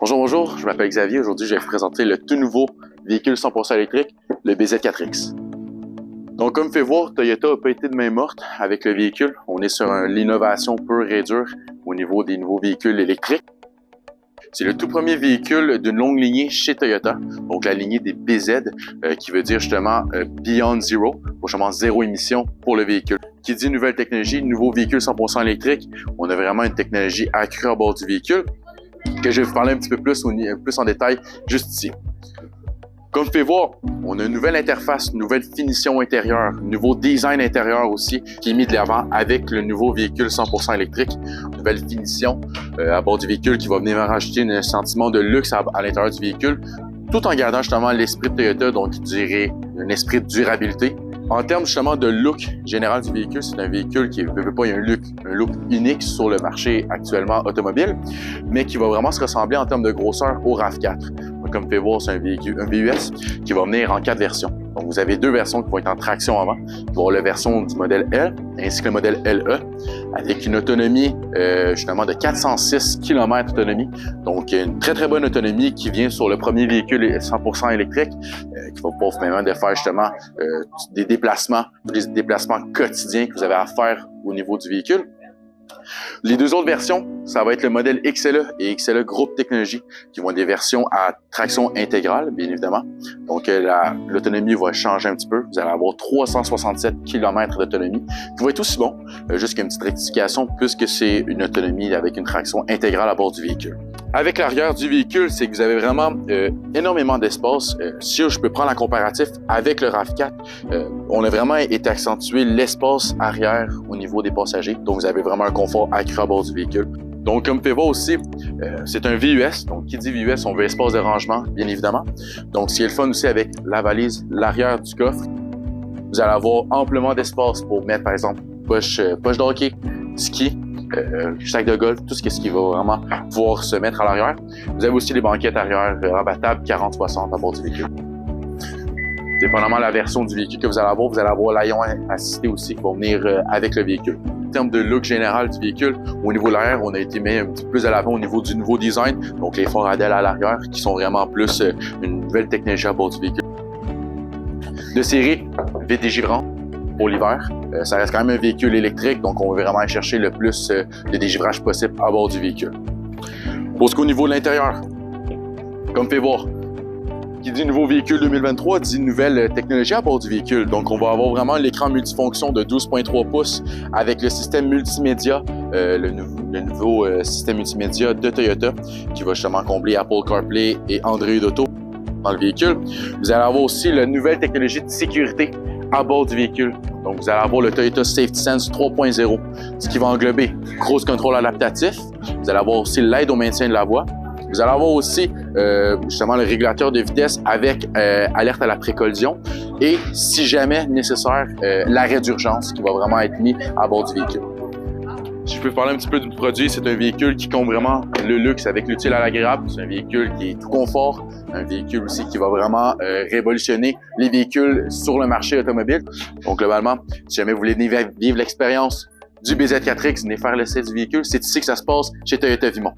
Bonjour, je m'appelle Xavier. Aujourd'hui, je vais vous présenter le tout nouveau véhicule 100% électrique, le BZ4X. Donc, comme vous pouvez voir, Toyota n'a pas été de main morte avec le véhicule. On est sur l'innovation pure et dure au niveau des nouveaux véhicules électriques. C'est le tout premier véhicule d'une longue lignée chez Toyota, donc la lignée des BZ, qui veut dire justement Beyond Zero, justement zéro émission pour le véhicule. Qui dit nouvelle technologie, nouveau véhicule 100% électrique, on a vraiment une technologie accrue à bord du véhicule, que je vais vous parler un petit peu plus en détail juste ici. Comme vous pouvez voir, on a une nouvelle interface, une nouvelle finition intérieure, un nouveau design intérieur aussi qui est mis de l'avant avec le nouveau véhicule 100% électrique. Nouvelle finition à bord du véhicule qui va venir rajouter un sentiment de luxe à l'intérieur du véhicule, tout en gardant justement l'esprit de Toyota, donc je dirais un esprit de durabilité. En termes justement de look général du véhicule, c'est un véhicule qui veut pas, il y a un look unique sur le marché actuellement automobile, mais qui va vraiment se ressembler en termes de grosseur au RAV4. Donc, comme vous pouvez voir, c'est un VUS qui va venir en 4 versions. Donc, vous avez 2 versions qui vont être en traction avant. Vous allez avoir la version du modèle L ainsi que le modèle LE avec une autonomie justement de 406 km d'autonomie. Donc, une très bonne autonomie qui vient sur le premier véhicule 100% électrique qui va pouvoir vous permettre de faire justement des déplacements quotidiens que vous avez à faire au niveau du véhicule. Les 2 autres versions, ça va être le modèle XLE et XLE Groupe Technologie, qui vont être des versions à traction intégrale, bien évidemment. Donc, l'autonomie va changer un petit peu. Vous allez avoir 367 km d'autonomie, qui va être aussi bon, juste qu'une petite rectification, puisque c'est une autonomie avec une traction intégrale à bord du véhicule. Avec l'arrière du véhicule, c'est que vous avez vraiment énormément d'espace. Si je peux prendre un comparatif avec le RAV4, on a vraiment été accentué l'espace arrière au niveau des passagers. Donc, vous avez vraiment un confort accru à bord du véhicule. Donc, comme vous pouvez voir aussi, c'est un VUS. Donc, qui dit VUS, on veut espace de rangement, bien évidemment. Donc, ce qui est le fun aussi avec la valise, l'arrière du coffre, vous allez avoir amplement d'espace pour mettre, par exemple, poche de hockey, ski, sac de golf, tout ce qui va vraiment pouvoir se mettre à l'arrière. Vous avez aussi les banquettes arrière rabattables 40-60 à bord du véhicule. Dépendamment de la version du véhicule que vous allez avoir l'haillon assisté aussi qui va venir avec le véhicule. En termes de look général du véhicule, au niveau de l'arrière, on a été mis un petit peu plus à l'avant au niveau du nouveau design, donc les phares ADEL à l'arrière qui sont vraiment plus une nouvelle technologie à bord du véhicule. De série, vide dégivrant pour l'hiver. Ça reste quand même un véhicule électrique, donc on veut vraiment aller chercher le plus de dégivrage possible à bord du véhicule. Pour ce qu'au niveau de l'intérieur, comme vous pouvez voir, qui dit nouveau véhicule 2023 dit nouvelle technologie à bord du véhicule. Donc, on va avoir vraiment l'écran multifonction de 12.3 pouces avec le système multimédia, le nouveau système multimédia de Toyota qui va justement combler Apple CarPlay et Android Auto dans le véhicule. Vous allez avoir aussi la nouvelle technologie de sécurité à bord du véhicule. Donc, vous allez avoir le Toyota Safety Sense 3.0, ce qui va englober cruise control adaptatif. Vous allez avoir aussi l'aide au maintien de la voie. Vous allez avoir aussi justement le régulateur de vitesse avec alerte à la précollision et, si jamais nécessaire, l'arrêt d'urgence qui va vraiment être mis à bord du véhicule. Si je peux parler un petit peu du produit, c'est un véhicule qui compte vraiment le luxe avec l'utile à l'agréable. C'est un véhicule qui est tout confort, un véhicule aussi qui va vraiment révolutionner les véhicules sur le marché automobile. Donc globalement, si jamais vous voulez vivre l'expérience du BZ4X, venez faire l'essai du véhicule, c'est ici que ça se passe chez Toyota Vimont.